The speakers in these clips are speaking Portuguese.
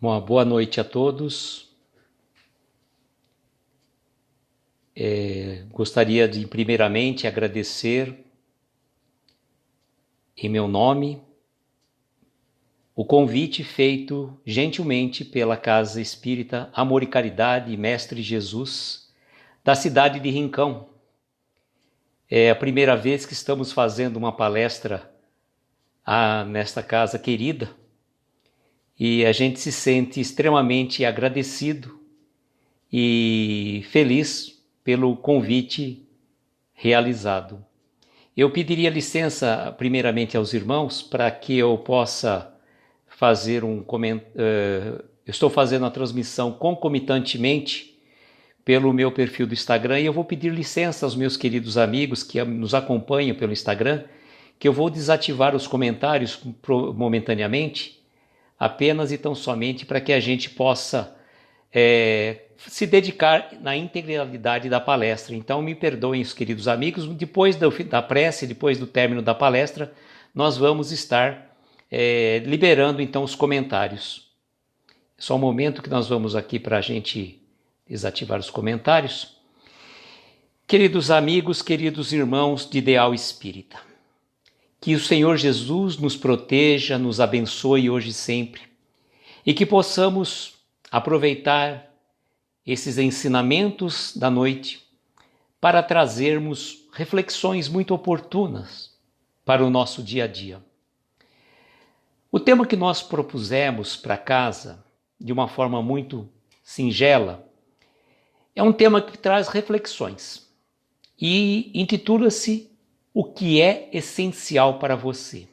Uma boa noite a todos. Gostaria de primeiramente agradecer em meu nome o convite feito gentilmente pela Casa Espírita Amor e Caridade Mestre Jesus, da cidade de Rincão. É a primeira vez que estamos fazendo uma palestra nesta casa querida e a gente se sente extremamente agradecido e feliz pelo convite realizado. Eu pediria licença primeiramente aos irmãos para que eu possa fazer um comentário. Eu estou fazendo a transmissão concomitantemente pelo meu perfil do Instagram e eu vou pedir licença aos meus queridos amigos que nos acompanham pelo Instagram, que eu vou desativar os comentários momentaneamente, apenas e tão somente para que a gente possa se dedicar na integralidade da palestra. Então me perdoem os queridos amigos, depois da prece, depois do término da palestra, nós vamos estar liberando então os comentários. Só um momento que nós vamos aqui para a gente desativar os comentários. Queridos amigos, queridos irmãos de Ideal Espírita, que o Senhor Jesus nos proteja, nos abençoe hoje e sempre, e que possamos aproveitar esses ensinamentos da noite para trazermos reflexões muito oportunas para o nosso dia a dia. O tema que nós propusemos para casa, de uma forma muito singela, é um tema que traz reflexões e intitula-se O que é essencial para você?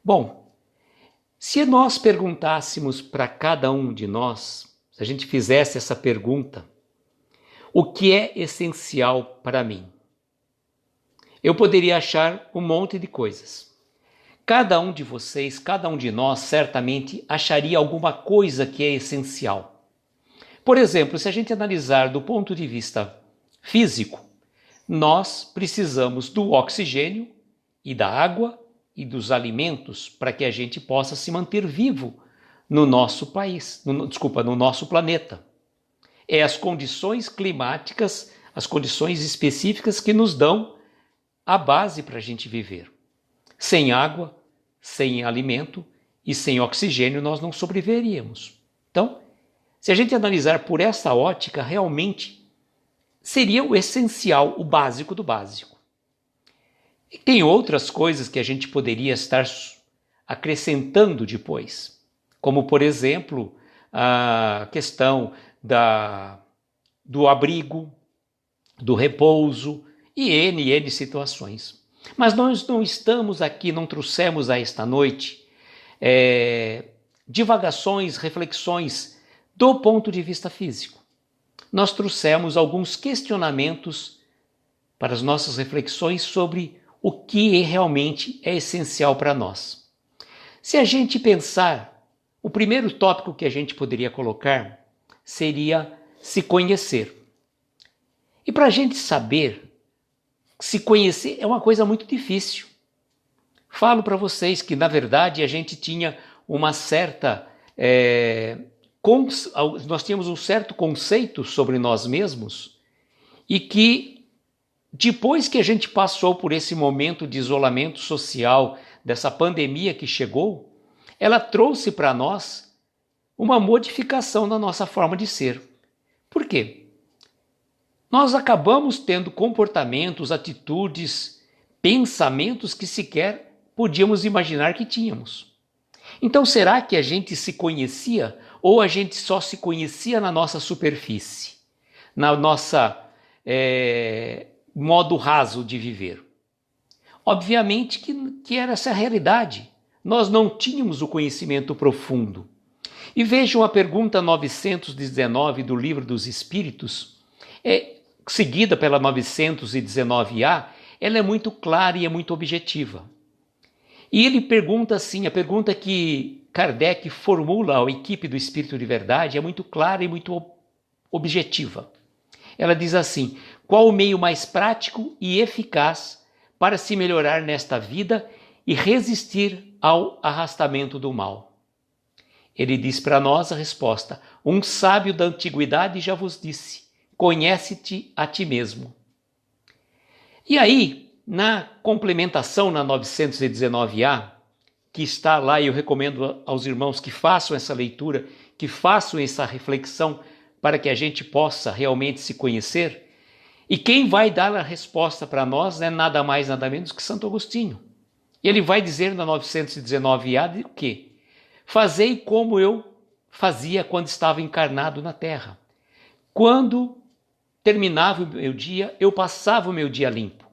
Bom, se nós perguntássemos para cada um de nós, se a gente fizesse essa pergunta, o que é essencial para mim? Eu poderia achar um monte de coisas. Cada um de vocês, cada um de nós, certamente acharia alguma coisa que é essencial. Por exemplo, se a gente analisar do ponto de vista físico, nós precisamos do oxigênio e da água e dos alimentos para que a gente possa se manter vivo no nosso país, no nosso planeta. É as condições climáticas, as condições específicas que nos dão a base para a gente viver. Sem água, sem alimento e sem oxigênio nós não sobreviveríamos. Então, se a gente analisar por essa ótica, realmente seria o essencial, o básico do básico. E tem outras coisas que a gente poderia estar acrescentando depois, como, por exemplo, a questão do abrigo, do repouso e N situações. Mas nós não estamos aqui, não trouxemos a esta noite divagações, reflexões do ponto de vista físico. Nós trouxemos alguns questionamentos para as nossas reflexões sobre o que realmente é essencial para nós. Se a gente pensar, o primeiro tópico que a gente poderia colocar seria se conhecer. E para a gente saber, se conhecer é uma coisa muito difícil. Falo para vocês que, na verdade, a gente tinha uma certa... nós tínhamos um certo conceito sobre nós mesmos e que depois que a gente passou por esse momento de isolamento social, dessa pandemia que chegou, ela trouxe para nós uma modificação na nossa forma de ser. Por quê? Nós acabamos tendo comportamentos, atitudes, pensamentos que sequer podíamos imaginar que tínhamos. Então, será que a gente se conhecia ou a gente só se conhecia na nossa superfície, na nossa modo raso de viver? Obviamente que era essa a realidade. Nós não tínhamos o conhecimento profundo. E vejam a pergunta 919 do Livro dos Espíritos, seguida pela 919A, ela é muito clara e é muito objetiva. E ele pergunta assim, a pergunta que Kardec formula à equipe do Espírito de Verdade é muito clara e muito objetiva. Ela diz assim: qual o meio mais prático e eficaz para se melhorar nesta vida e resistir ao arrastamento do mal? ele diz para nós a resposta: um sábio da antiguidade já vos disse, conhece-te a ti mesmo. E aí, na complementação na 919A, que está lá, e eu recomendo aos irmãos que façam essa leitura, que façam essa reflexão para que a gente possa realmente se conhecer. E quem vai dar a resposta para nós é nada mais, nada menos que Santo Agostinho. Ele vai dizer na 919A o quê? Fazei como eu fazia quando estava encarnado na Terra. Quando terminava o meu dia, eu passava o meu dia limpo.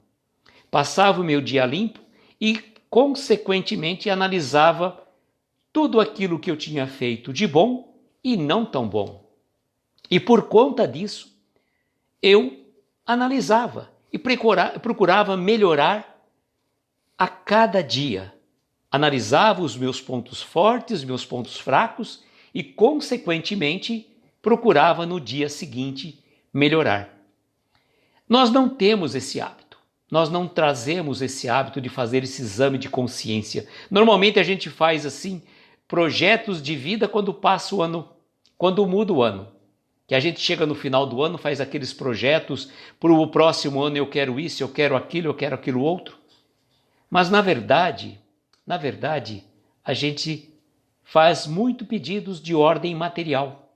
Passava o meu dia limpo e, consequentemente, analisava tudo aquilo que eu tinha feito de bom e não tão bom. E por conta disso, eu analisava e procurava melhorar a cada dia. Analisava os meus pontos fortes, os meus pontos fracos e, consequentemente, procurava no dia seguinte melhorar. Nós não temos esse hábito. Nós não trazemos esse hábito de fazer esse exame de consciência. Normalmente a gente faz assim, projetos de vida quando passa o ano, quando muda o ano. Que a gente chega no final do ano, faz aqueles projetos, para o próximo ano eu quero isso, eu quero aquilo outro. Mas na verdade, a gente faz muito pedidos de ordem material.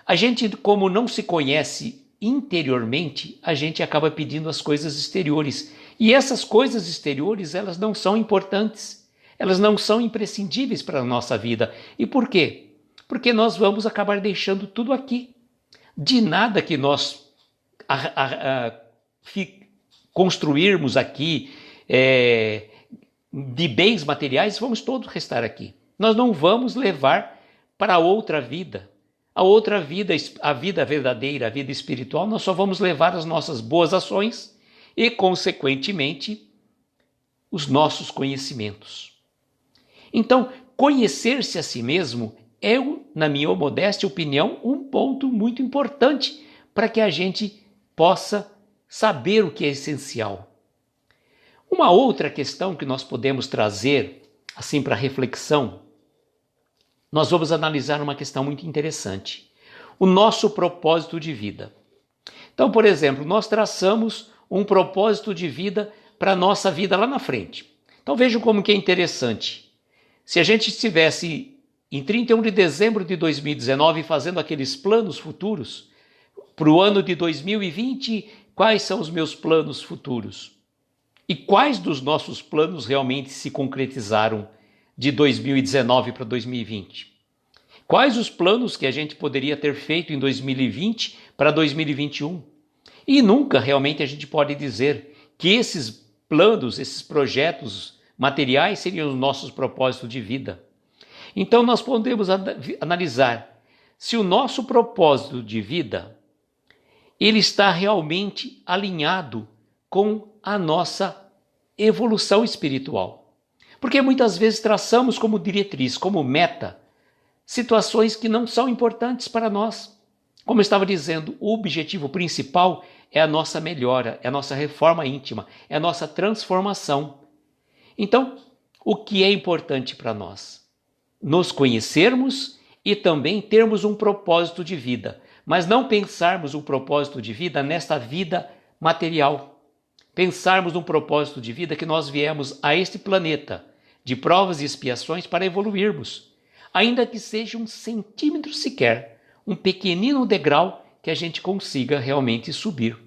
A gente, como não se conhece interiormente, a gente acaba pedindo as coisas exteriores. E essas coisas exteriores, elas não são importantes. Elas não são imprescindíveis para a nossa vida. E por quê? Porque nós vamos acabar deixando tudo aqui. De nada que nós construirmos aqui de bens materiais, vamos todos restar aqui. Nós não vamos levar para outra vida. A outra vida, a vida verdadeira, a vida espiritual, nós só vamos levar as nossas boas ações e, consequentemente, os nossos conhecimentos. Então, conhecer-se a si mesmo é, na minha modesta opinião, um ponto muito importante para que a gente possa saber o que é essencial. Uma outra questão que nós podemos trazer, assim, para reflexão, nós vamos analisar uma questão muito interessante. O nosso propósito de vida. Então, por exemplo, nós traçamos um propósito de vida para a nossa vida lá na frente. Então vejam como que é interessante. Se a gente estivesse em 31 de dezembro de 2019 fazendo aqueles planos futuros, para o ano de 2020, quais são os meus planos futuros? E quais dos nossos planos realmente se concretizaram de 2019 para 2020? Quais os planos que a gente poderia ter feito em 2020 para 2021? E nunca realmente a gente pode dizer que esses planos, esses projetos materiais seriam os nossos propósitos de vida. Então nós podemos analisar se o nosso propósito de vida ele está realmente alinhado com a nossa evolução espiritual. Porque muitas vezes traçamos como diretriz, como meta, situações que não são importantes para nós. Como eu estava dizendo, o objetivo principal é a nossa melhora, é a nossa reforma íntima, é a nossa transformação. Então, o que é importante para nós? Nos conhecermos e também termos um propósito de vida, mas não pensarmos um propósito de vida nesta vida material. Pensarmos num propósito de vida que nós viemos a este planeta de provas e expiações para evoluirmos, ainda que seja 1 centímetro sequer, um pequenino degrau que a gente consiga realmente subir.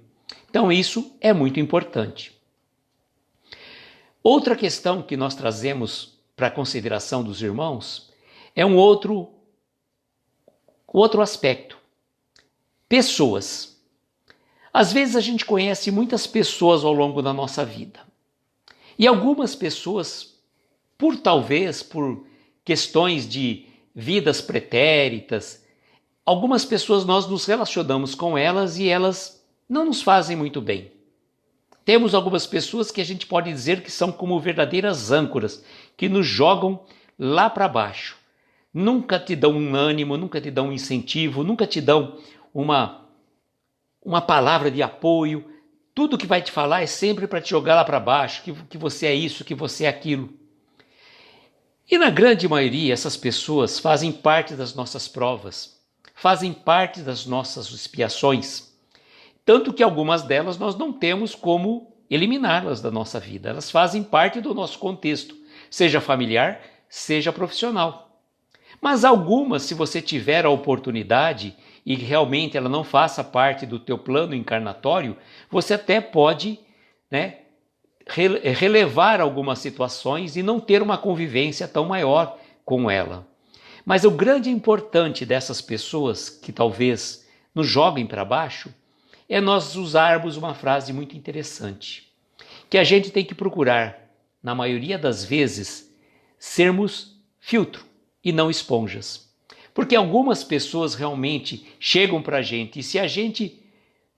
Então isso é muito importante. Outra questão que nós trazemos para a consideração dos irmãos é um outro aspecto. Pessoas. Às vezes a gente conhece muitas pessoas ao longo da nossa vida. E algumas pessoas, talvez por questões de vidas pretéritas, algumas pessoas nós nos relacionamos com elas e elas não nos fazem muito bem. Temos algumas pessoas que a gente pode dizer que são como verdadeiras âncoras, que nos jogam lá para baixo. Nunca te dão um ânimo, nunca te dão um incentivo, nunca te dão uma palavra de apoio. Tudo que vai te falar é sempre para te jogar lá para baixo, que você é isso, que você é aquilo. E na grande maioria, essas pessoas fazem parte das nossas provas, fazem parte das nossas expiações, tanto que algumas delas nós não temos como eliminá-las da nossa vida. Elas fazem parte do nosso contexto, seja familiar, seja profissional. Mas algumas, se você tiver a oportunidade e realmente ela não faça parte do teu plano encarnatório, você até pode, relevar algumas situações e não ter uma convivência tão maior com ela. Mas o grande importante dessas pessoas que talvez nos joguem para baixo é nós usarmos uma frase muito interessante, que a gente tem que procurar, na maioria das vezes, sermos filtro e não esponjas. Porque algumas pessoas realmente chegam para a gente e se a gente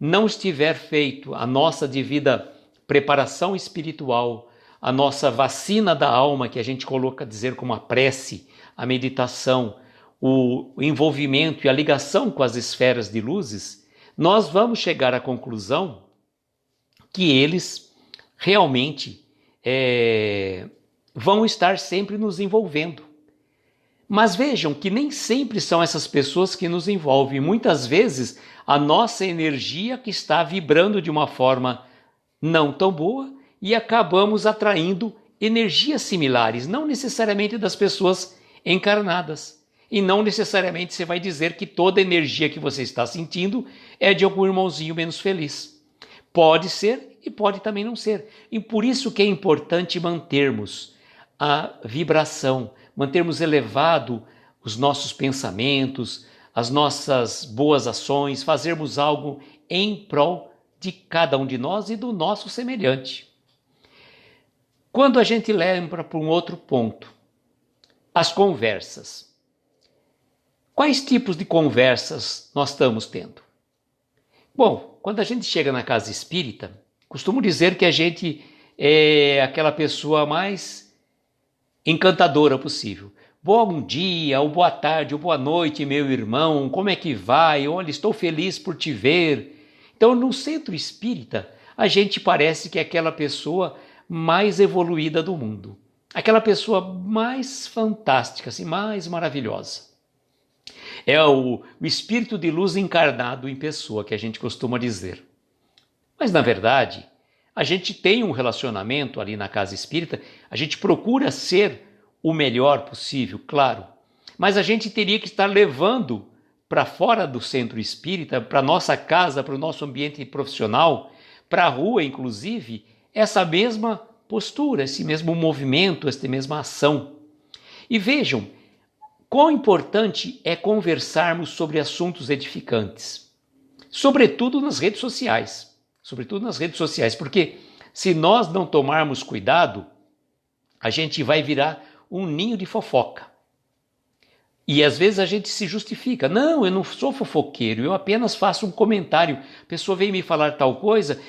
não estiver feito a nossa devida preparação espiritual, a nossa vacina da alma, que a gente coloca a dizer como a prece, a meditação, o envolvimento e a ligação com as esferas de luzes, nós vamos chegar à conclusão que eles realmente vão estar sempre nos envolvendo. Mas vejam que nem sempre são essas pessoas que nos envolvem. Muitas vezes a nossa energia que está vibrando de uma forma não tão boa e acabamos atraindo energias similares, não necessariamente das pessoas encarnadas. E não necessariamente você vai dizer que toda energia que você está sentindo é de algum irmãozinho menos feliz. Pode ser e pode também não ser. E por isso que é importante mantermos a vibração, mantermos elevado os nossos pensamentos, as nossas boas ações, fazermos algo em prol de cada um de nós e do nosso semelhante. Quando a gente lembra para um outro ponto, as conversas. Quais tipos de conversas nós estamos tendo? Bom, quando a gente chega na casa espírita, costumo dizer que a gente é aquela pessoa mais encantadora possível. Bom dia, ou boa tarde, ou boa noite, meu irmão, como é que vai? Olha, estou feliz por te ver. Então, no centro espírita, a gente parece que é aquela pessoa mais evoluída do mundo. Aquela pessoa mais fantástica, assim, mais maravilhosa. É o espírito de luz encarnado em pessoa, que a gente costuma dizer. Mas, na verdade, a gente tem um relacionamento ali na casa espírita, a gente procura ser o melhor possível, claro, mas a gente teria que estar levando para fora do centro espírita, para a nossa casa, para o nosso ambiente profissional, para a rua, inclusive, essa mesma postura, esse mesmo movimento, essa mesma ação. E vejam, quão importante é conversarmos sobre assuntos edificantes, sobretudo nas redes sociais. Porque se nós não tomarmos cuidado, a gente vai virar um ninho de fofoca. E às vezes a gente se justifica. Não, eu não sou fofoqueiro, eu apenas faço um comentário. A pessoa veio me falar tal coisa,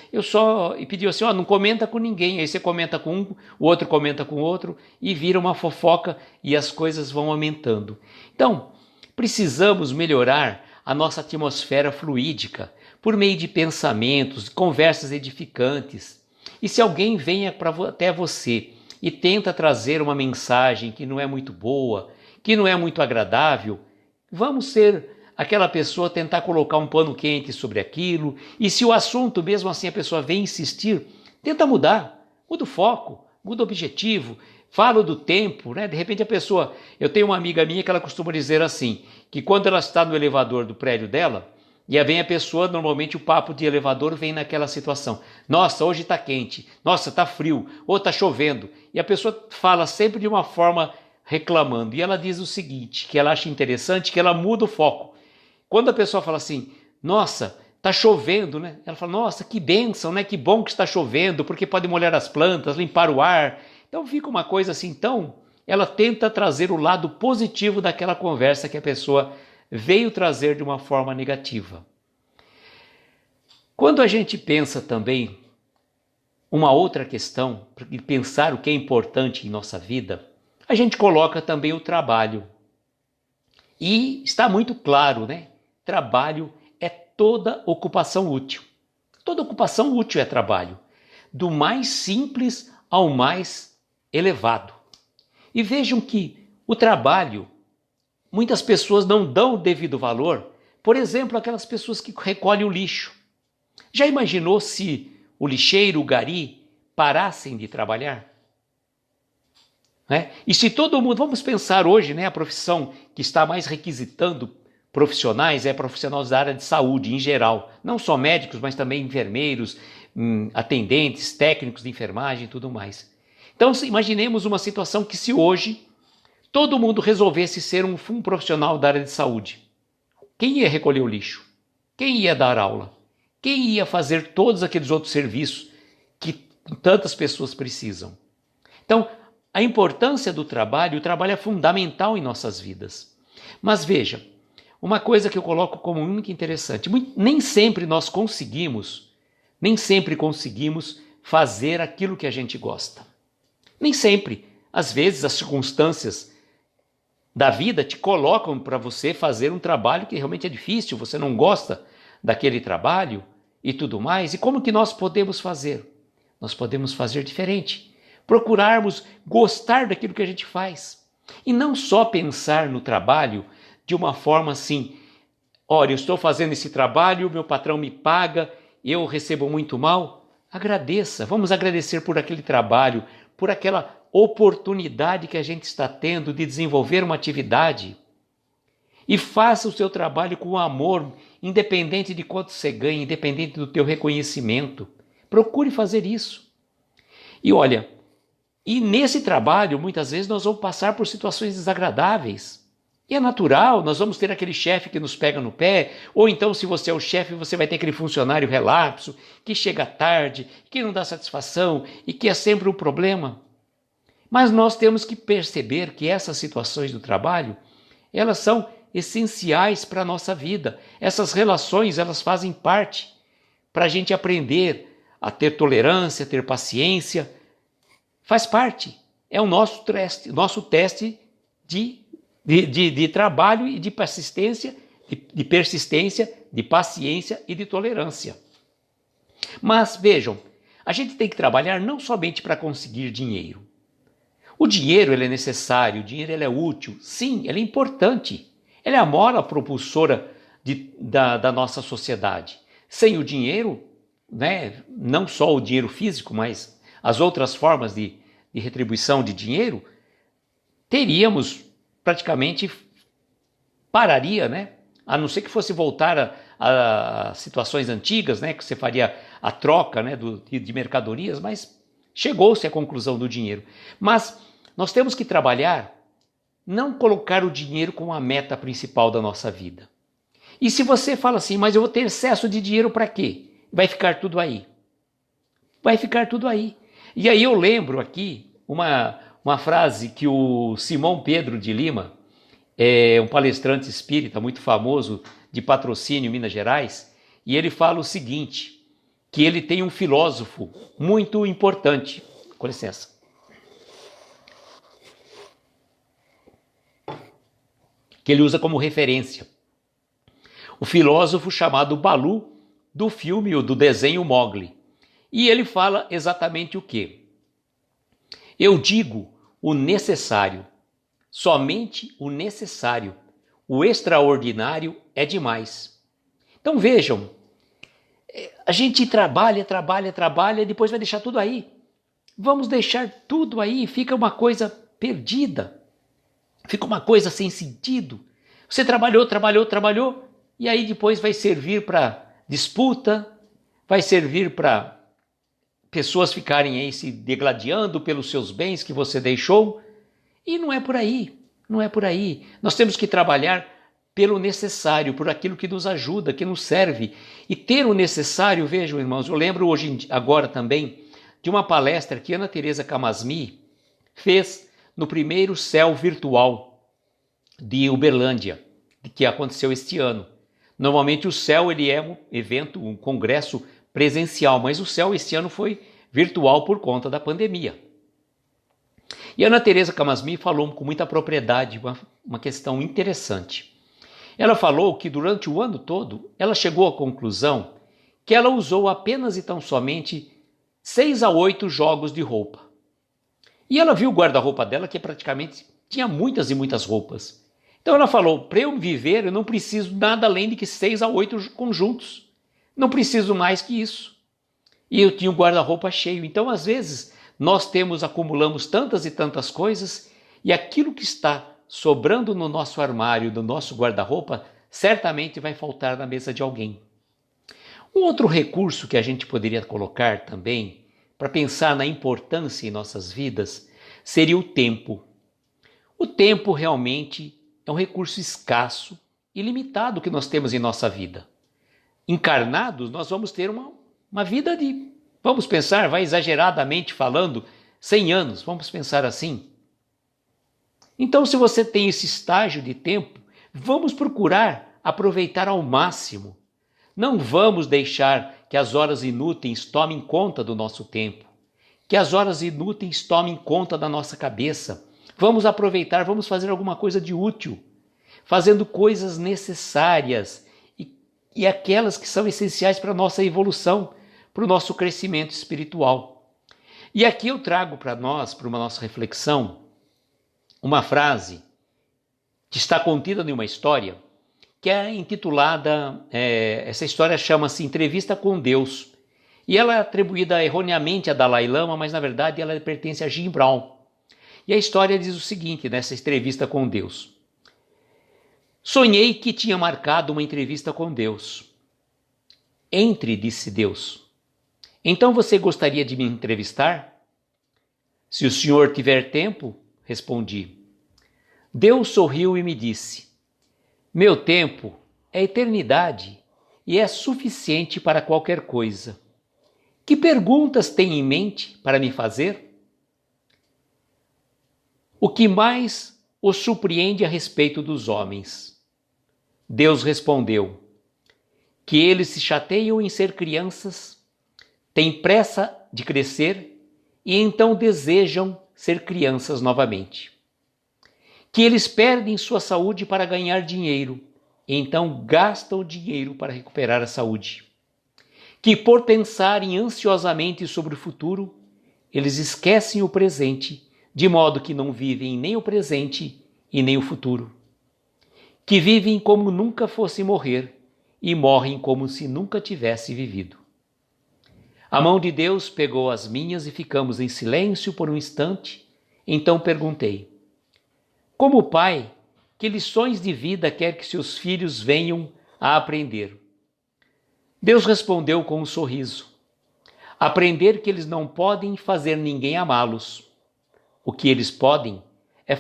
e pediu assim, não comenta com ninguém. Aí você comenta com um, o outro comenta com o outro, e vira uma fofoca e as coisas vão aumentando. Então, precisamos melhorar a nossa atmosfera fluídica por meio de pensamentos, conversas edificantes. E se alguém vem até você e tenta trazer uma mensagem que não é muito boa, que não é muito agradável, vamos ser aquela pessoa tentar colocar um pano quente sobre aquilo, e se o assunto, mesmo assim, a pessoa vem insistir, tenta mudar, muda o foco, muda o objetivo, fala do tempo, né? De repente a pessoa, eu tenho uma amiga minha que ela costuma dizer assim, que quando ela está no elevador do prédio dela, e aí vem a pessoa, normalmente o papo de elevador vem naquela situação. Nossa, hoje está quente, nossa, está frio, ou está chovendo. E a pessoa fala sempre de uma forma reclamando. E ela diz o seguinte, que ela acha interessante, que ela muda o foco. Quando a pessoa fala assim, nossa, está chovendo, né? Ela fala, nossa, que bênção, né? Que bom que está chovendo, porque pode molhar as plantas, limpar o ar. Então fica uma coisa assim, então ela tenta trazer o lado positivo daquela conversa que a pessoa veio trazer de uma forma negativa. Quando a gente pensa também uma outra questão, pensar o que é importante em nossa vida, a gente coloca também o trabalho. E está muito claro, né? Trabalho é toda ocupação útil. Toda ocupação útil é trabalho, do mais simples ao mais elevado. E vejam que o trabalho, muitas pessoas não dão o devido valor. Por exemplo, aquelas pessoas que recolhem o lixo. Já imaginou se o lixeiro, o gari, parassem de trabalhar? E se todo mundo, vamos pensar hoje, a profissão que está mais requisitando profissionais é profissionais da área de saúde em geral, não só médicos, mas também enfermeiros, atendentes, técnicos de enfermagem e tudo mais. Então imaginemos uma situação que se hoje todo mundo resolvesse ser um profissional da área de saúde. Quem ia recolher o lixo? Quem ia dar aula? Quem ia fazer todos aqueles outros serviços que tantas pessoas precisam? Então, a importância do trabalho, o trabalho é fundamental em nossas vidas. Mas veja, uma coisa que eu coloco como muito interessante, nem sempre conseguimos fazer aquilo que a gente gosta. Nem sempre. Às vezes as circunstâncias da vida te colocam para você fazer um trabalho que realmente é difícil, você não gosta daquele trabalho e tudo mais. E como que nós podemos fazer? Nós podemos fazer diferente. Procurarmos gostar daquilo que a gente faz. E não só pensar no trabalho de uma forma assim, olha, eu estou fazendo esse trabalho, meu patrão me paga, eu recebo muito mal. Agradeça, vamos agradecer por aquele trabalho, por aquela oportunidade que a gente está tendo de desenvolver uma atividade. E faça o seu trabalho com amor, independente de quanto você ganha, independente do teu reconhecimento. Procure fazer isso. E olha, e nesse trabalho, muitas vezes, nós vamos passar por situações desagradáveis. E é natural, nós vamos ter aquele chefe que nos pega no pé, ou então, se você é o chefe, você vai ter aquele funcionário relapso, que chega tarde, que não dá satisfação e que é sempre um problema. Mas nós temos que perceber que essas situações do trabalho, elas são essenciais para a nossa vida. Essas relações, elas fazem parte para a gente aprender a ter tolerância, ter paciência. Faz parte. É o nosso teste de trabalho e de persistência, de paciência e de tolerância. Mas vejam, a gente tem que trabalhar não somente para conseguir dinheiro. O dinheiro ele é necessário, o dinheiro ele é útil, sim, ele é importante. Ele é a mola propulsora da nossa sociedade. Sem o dinheiro, não só o dinheiro físico, mas as outras formas de retribuição de dinheiro, teríamos praticamente, pararia, a não ser que fosse voltar a situações antigas, que você faria a troca de mercadorias, mas chegou-se à conclusão do dinheiro. Mas nós temos que trabalhar, não colocar o dinheiro como a meta principal da nossa vida. E se você fala assim, mas eu vou ter excesso de dinheiro para quê? Vai ficar tudo aí. Vai ficar tudo aí. E aí eu lembro aqui uma frase que o Simão Pedro de Lima, um palestrante espírita muito famoso de Patrocínio, Minas Gerais, e ele fala o seguinte, que ele tem um filósofo muito importante, com licença, que ele usa como referência. O filósofo chamado Balu, do filme ou do desenho Mowgli. E ele fala exatamente o quê? Eu digo o necessário, somente o necessário. O extraordinário é demais. Então vejam, a gente trabalha, depois vai deixar tudo aí. Vamos deixar tudo aí, fica uma coisa perdida. Fica uma coisa sem sentido. Você trabalhou, e aí depois vai servir para disputa, vai servir para pessoas ficarem aí se degladiando pelos seus bens que você deixou. E não é por aí, não é por aí. Nós temos que trabalhar pelo necessário, por aquilo que nos ajuda, que nos serve. E ter o necessário, vejam irmãos, eu lembro agora também de uma palestra que Ana Teresa Camasmi fez no primeiro Céu Virtual de Uberlândia, que aconteceu este ano. Normalmente o Céu ele é um evento, um congresso presencial, mas o Céu este ano foi virtual por conta da pandemia. E a Ana Teresa Camasmi falou com muita propriedade uma questão interessante. Ela falou que durante o ano todo ela chegou à conclusão que ela usou apenas e tão somente 6 a 8 jogos de roupa. E ela viu o guarda-roupa dela, que praticamente tinha muitas e muitas roupas. Então ela falou, para eu viver, eu não preciso nada além de que 6 a 8 conjuntos. Não preciso mais que isso. E eu tinha o guarda-roupa cheio. Então, às vezes, nós acumulamos tantas e tantas coisas, e aquilo que está sobrando no nosso armário, no nosso guarda-roupa, certamente vai faltar na mesa de alguém. Um outro recurso que a gente poderia colocar também, para pensar na importância em nossas vidas, seria o tempo. O tempo realmente é um recurso escasso e limitado que nós temos em nossa vida. Encarnados, nós vamos ter uma vida de, vamos pensar, vai exageradamente falando, 100 anos, vamos pensar assim. Então, se você tem esse estágio de tempo, vamos procurar aproveitar ao máximo. Não vamos deixar que as horas inúteis tomem conta do nosso tempo, que as horas inúteis tomem conta da nossa cabeça. Vamos aproveitar, vamos fazer alguma coisa de útil, fazendo coisas necessárias e aquelas que são essenciais para a nossa evolução, para o nosso crescimento espiritual. E aqui eu trago para nós, para uma nossa reflexão, uma frase que está contida em uma história, que é intitulada, essa história chama-se Entrevista com Deus, e ela é atribuída erroneamente a Dalai Lama, mas na verdade ela pertence a Jim Brown. E a história diz o seguinte, nessa entrevista com Deus. Sonhei que tinha marcado uma entrevista com Deus. Entre, disse Deus. Então você gostaria de me entrevistar? Se o senhor tiver tempo, respondi. Deus sorriu e me disse, meu tempo é eternidade e é suficiente para qualquer coisa. Que perguntas tem em mente para me fazer? O que mais o surpreende a respeito dos homens? Deus respondeu, que eles se chateiam em ser crianças, têm pressa de crescer e então desejam ser crianças novamente. Que eles perdem sua saúde para ganhar dinheiro e então gastam o dinheiro para recuperar a saúde. Que por pensarem ansiosamente sobre o futuro, eles esquecem o presente, de modo que não vivem nem o presente e nem o futuro. Que vivem como nunca fossem morrer e morrem como se nunca tivesse vivido. A mão de Deus pegou as minhas e ficamos em silêncio por um instante. Então perguntei, como pai, que lições de vida quer que seus filhos venham a aprender? Deus respondeu com um sorriso, aprender que eles não podem fazer ninguém amá-los. O que eles podem é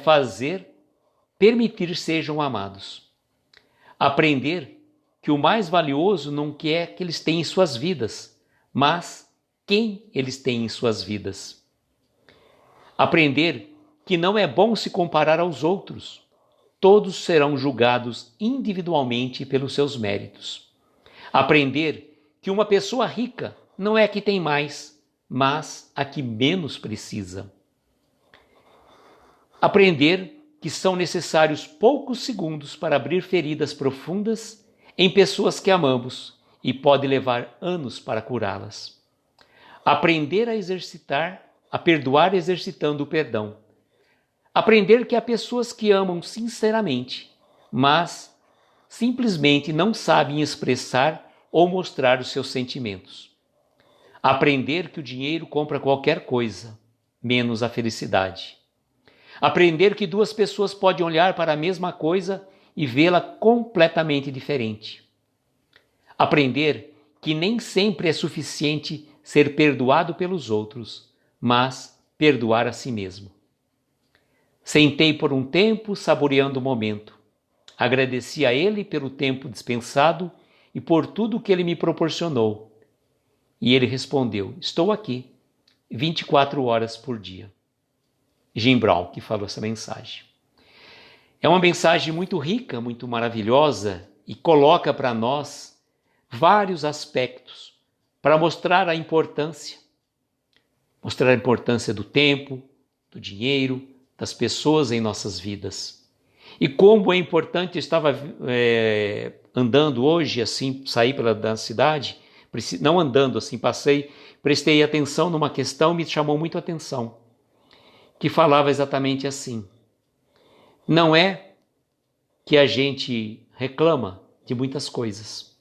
permitir sejam amados. Aprender que o mais valioso não é que eles têm em suas vidas, mas quem eles têm em suas vidas. Aprender que não é bom se comparar aos outros. Todos serão julgados individualmente pelos seus méritos. Aprender que uma pessoa rica não é a que tem mais, mas a que menos precisa. Aprender que são necessários poucos segundos para abrir feridas profundas em pessoas que amamos e pode levar anos para curá-las. Aprender a perdoar exercitando o perdão. Aprender que há pessoas que amam sinceramente, mas simplesmente não sabem expressar ou mostrar os seus sentimentos. Aprender que o dinheiro compra qualquer coisa, menos a felicidade. Aprender que duas pessoas podem olhar para a mesma coisa e vê-la completamente diferente. Aprender que nem sempre é suficiente ser perdoado pelos outros, mas perdoar a si mesmo. Sentei por um tempo, saboreando o momento. Agradeci a ele pelo tempo dispensado e por tudo que ele me proporcionou. E ele respondeu, estou aqui, 24 horas por dia. Jim Brown, que falou essa mensagem. É uma mensagem muito rica, muito maravilhosa e coloca para nós vários aspectos para mostrar a importância. Mostrar a importância do tempo, do dinheiro, das pessoas em nossas vidas. E como é importante, eu estava andando hoje, assim, saí da cidade, não andando assim, prestei atenção numa questão, me chamou muito a atenção. que falava exatamente assim: não é que a gente reclama de muitas coisas.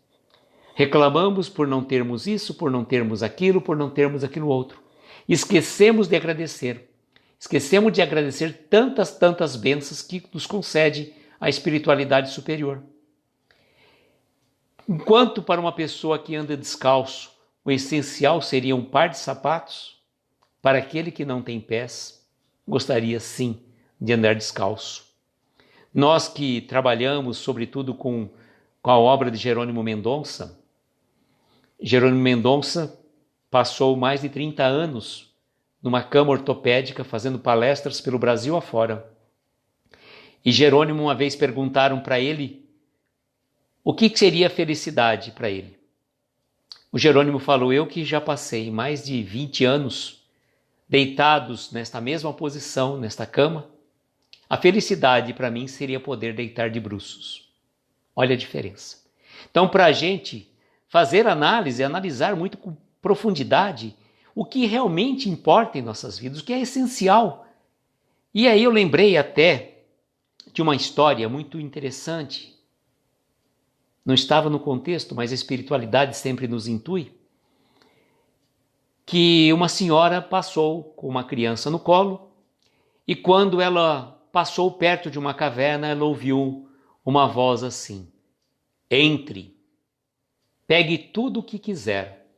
Reclamamos por não termos isso, por não termos aquilo, por não termos aquilo outro. Esquecemos de agradecer. Esquecemos de agradecer tantas bênçãos que nos concede a espiritualidade superior. Enquanto para uma pessoa que anda descalço, o essencial seria um par de sapatos, para aquele que não tem pés, gostaria sim de andar descalço. Nós que trabalhamos, sobretudo, com a obra de Jerônimo Mendonça passou mais de 30 anos numa cama ortopédica fazendo palestras pelo Brasil afora. E Jerônimo, uma vez perguntaram para ele o que seria felicidade para ele. O Jerônimo falou: eu que já passei mais de 20 anos deitados nesta mesma posição, nesta cama, a felicidade para mim seria poder deitar de bruços. Olha a diferença. Então, para a gente fazer análise, analisar muito com profundidade o que realmente importa em nossas vidas, o que é essencial. E aí eu lembrei até de uma história muito interessante. Não estava no contexto, mas a espiritualidade sempre nos intui. Que uma senhora passou com uma criança no colo e quando ela passou perto de uma caverna, ela ouviu uma voz assim: entre, pegue tudo o que quiser,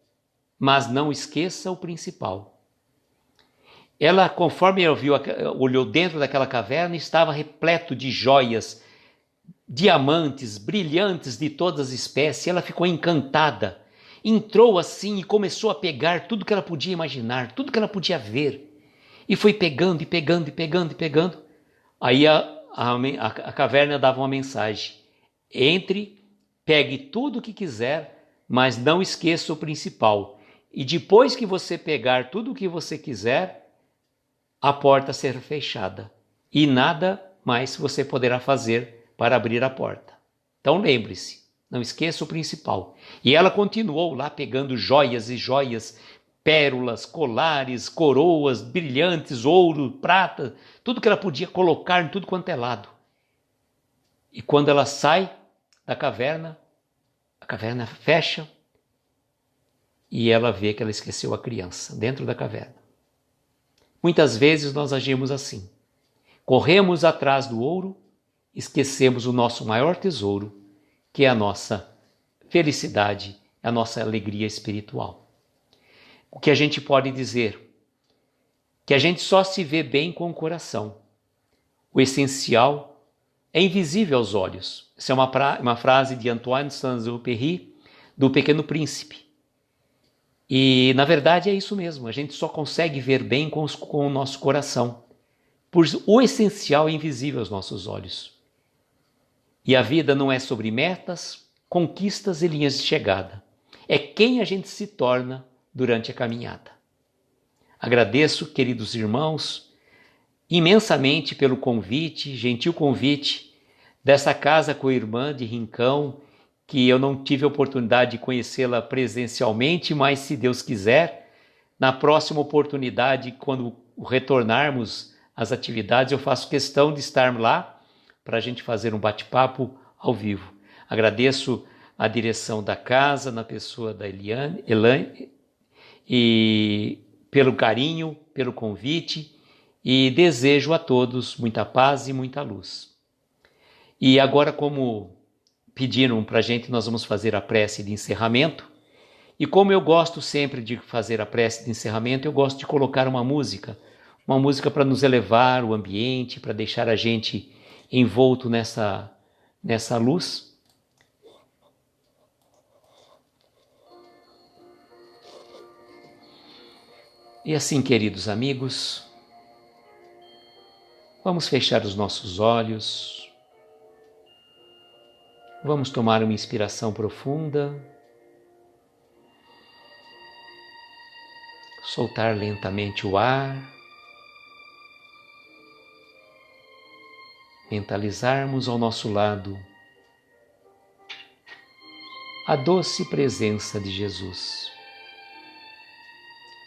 mas não esqueça o principal. Ela, conforme ela olhou dentro daquela caverna, estava repleto de joias, diamantes, brilhantes de todas as espécies. Ela ficou encantada, entrou assim e começou a pegar tudo que ela podia imaginar, tudo que ela podia ver. E foi pegando e pegando e pegando e pegando. Aí a caverna dava uma mensagem: entre, pegue tudo o que quiser, mas não esqueça o principal. E depois que você pegar tudo o que você quiser, a porta será fechada. E nada mais você poderá fazer para abrir a porta. Então lembre-se, não esqueça o principal. E ela continuou lá pegando joias e joias, pérolas, colares, coroas, brilhantes, ouro, prata, tudo que ela podia colocar em tudo quanto é lado. E quando ela sai da caverna, a caverna fecha e ela vê que ela esqueceu a criança dentro da caverna. Muitas vezes nós agimos assim. Corremos atrás do ouro, esquecemos o nosso maior tesouro, que é a nossa felicidade, a nossa alegria espiritual. O que a gente pode dizer? Que a gente só se vê bem com o coração. O essencial é invisível aos olhos. Essa é uma frase de Antoine Saint-Exupéry, do Pequeno Príncipe. E, na verdade, é isso mesmo. A gente só consegue ver bem com o nosso coração. Pois o essencial é invisível aos nossos olhos. E a vida não é sobre metas, conquistas e linhas de chegada. É quem a gente se torna durante a caminhada. Agradeço, queridos irmãos, imensamente pelo convite, gentil convite dessa casa co-irmã de Rincão, que eu não tive a oportunidade de conhecê-la presencialmente, mas se Deus quiser, na próxima oportunidade, quando retornarmos às atividades, eu faço questão de estar lá para a gente fazer um bate-papo ao vivo. Agradeço a direção da casa, na pessoa da Elaine, e pelo carinho, pelo convite, e desejo a todos muita paz e muita luz. E agora, como pediram para a gente, nós vamos fazer a prece de encerramento. E como eu gosto sempre de fazer a prece de encerramento, eu gosto de colocar uma música para nos elevar o ambiente, para deixar a gente envolto nessa luz. E assim, queridos amigos, vamos fechar os nossos olhos, vamos tomar uma inspiração profunda, soltar lentamente o ar, mentalizarmos ao nosso lado a doce presença de Jesus,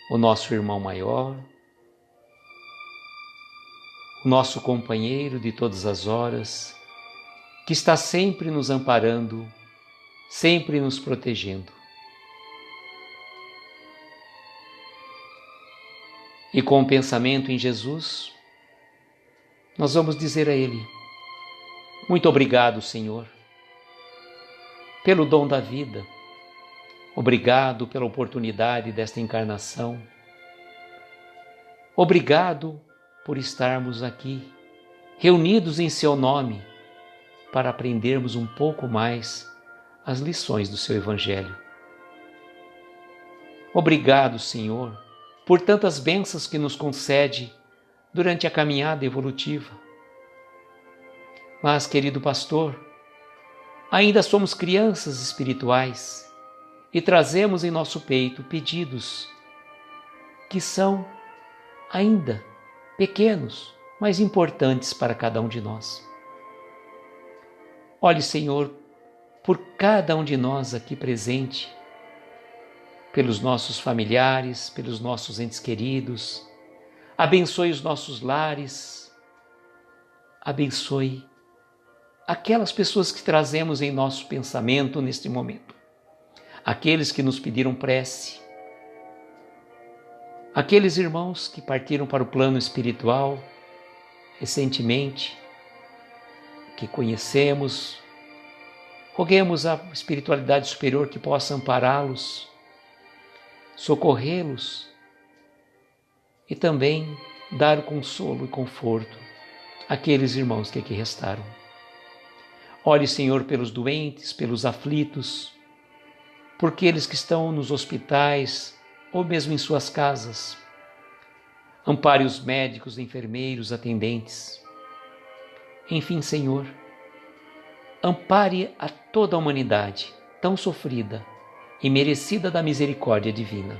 o nosso irmão maior, o nosso companheiro de todas as horas, que está sempre nos amparando, sempre nos protegendo. E com o pensamento em Jesus, nós vamos dizer a Ele: muito obrigado, Senhor, pelo dom da vida. Obrigado pela oportunidade desta encarnação. Obrigado por estarmos aqui, reunidos em Seu nome, para aprendermos um pouco mais as lições do Seu Evangelho. Obrigado, Senhor, por tantas bênçãos que nos concede durante a caminhada evolutiva. Mas, querido pastor, ainda somos crianças espirituais e trazemos em nosso peito pedidos que são ainda pequenos, mas importantes para cada um de nós. Olhe, Senhor, por cada um de nós aqui presente, pelos nossos familiares, pelos nossos entes queridos. Abençoe os nossos lares. Abençoe aquelas pessoas que trazemos em nosso pensamento neste momento. Aqueles que nos pediram prece. Aqueles irmãos que partiram para o plano espiritual recentemente, que conhecemos. Roguemos à espiritualidade superior que possa ampará-los, socorrê-los e também dar o consolo e conforto àqueles irmãos que aqui restaram. Olhe, Senhor, pelos doentes, pelos aflitos, por aqueles que estão nos hospitais ou mesmo em suas casas. Ampare os médicos, enfermeiros, atendentes. Enfim, Senhor, ampare a toda a humanidade tão sofrida e merecida da misericórdia divina.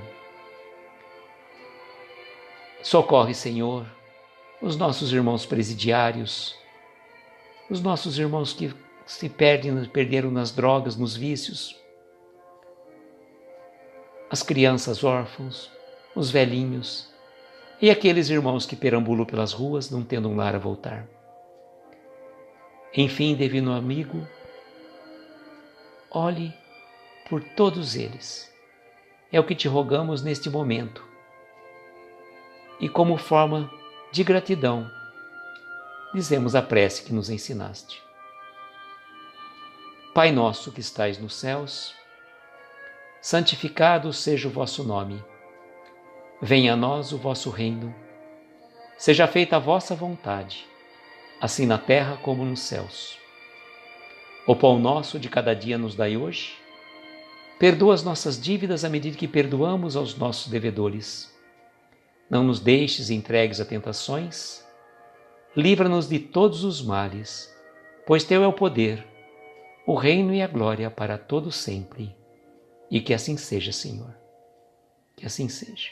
Socorre, Senhor, os nossos irmãos presidiários, os nossos irmãos que se perderam nas drogas, nos vícios, as crianças órfãos, os velhinhos e aqueles irmãos que perambulam pelas ruas não tendo um lar a voltar. Enfim, divino amigo, olhe por todos eles. É o que te rogamos neste momento. E como forma de gratidão, dizemos a prece que nos ensinaste. Pai nosso que estais nos céus, santificado seja o vosso nome. Venha a nós o vosso reino. Seja feita a vossa vontade, assim na terra como nos céus. O pão nosso de cada dia nos dai hoje. Perdoa as nossas dívidas à medida que perdoamos aos nossos devedores. Não nos deixes entregues a tentações. Livra-nos de todos os males, pois teu é o poder, o reino e a glória para todo sempre. E que assim seja, Senhor. Que assim seja.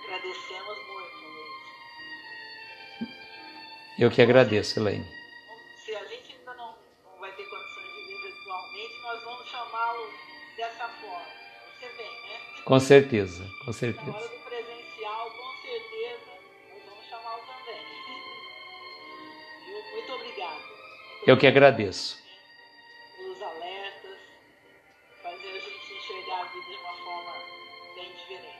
Agradecemos muito, Luiz. Eu que agradeço, Elaine. Se a gente ainda não vai ter condições de ver virtualmente, nós vamos chamá-lo dessa forma. Você vem, né? Com certeza, com Na certeza. hora do presencial, com certeza, nós vamos chamá-lo também. Viu? Muito obrigado. Eu que agradeço. Pelos alertas, fazer a gente enxergar a vida de uma forma bem diferente.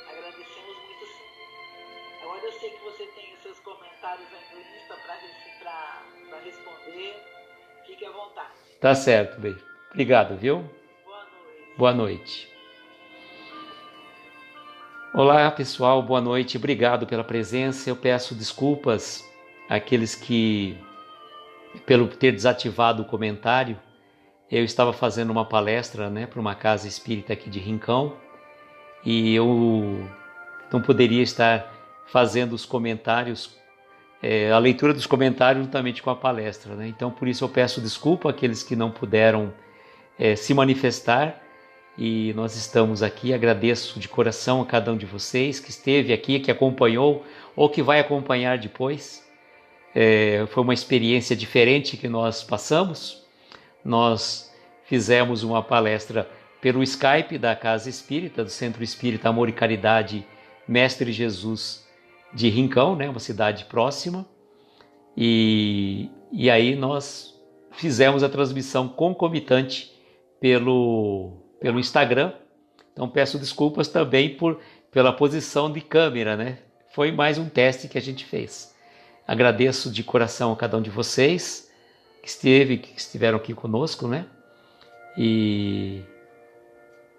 Agradecemos muito, sim. Agora eu sei que você tem os seus comentários ainda lista para responder. Fique à vontade. Tá certo, bem. Obrigado, viu? Boa noite. Boa noite. Olá, pessoal. Boa noite. Obrigado pela presença. Eu peço desculpas àqueles que, pelo ter desativado o comentário, eu estava fazendo uma palestra, para uma casa espírita aqui de Rincão, e eu não poderia estar fazendo os comentários, a leitura dos comentários juntamente com a palestra, Então, por isso eu peço desculpa àqueles que não puderam se manifestar, e nós estamos aqui. Agradeço de coração a cada um de vocês que esteve aqui, que acompanhou ou que vai acompanhar depois. Foi uma experiência diferente que nós passamos. Nós fizemos uma palestra pelo Skype da Casa Espírita, do Centro Espírita Amor e Caridade Mestre Jesus de Rincão, né, uma cidade próxima. E aí nós fizemos a transmissão concomitante pelo Instagram. Então peço desculpas também pela posição de câmera, né? Foi mais um teste que a gente fez. Agradeço de coração a cada um de vocês que estiveram aqui conosco, né? E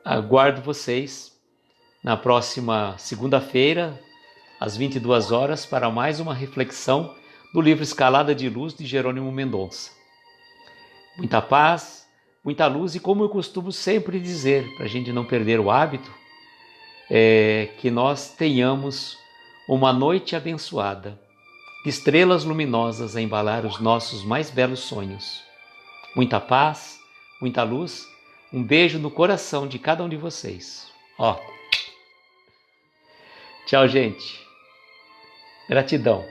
aguardo vocês na próxima segunda-feira, às 22 horas, para mais uma reflexão do livro Escalada de Luz, de Jerônimo Mendonça. Muita paz, muita luz, e como eu costumo sempre dizer, para a gente não perder o hábito, que nós tenhamos uma noite abençoada, de estrelas luminosas a embalar os nossos mais belos sonhos. Muita paz, muita luz, um beijo no coração de cada um de vocês. Tchau, gente. Gratidão.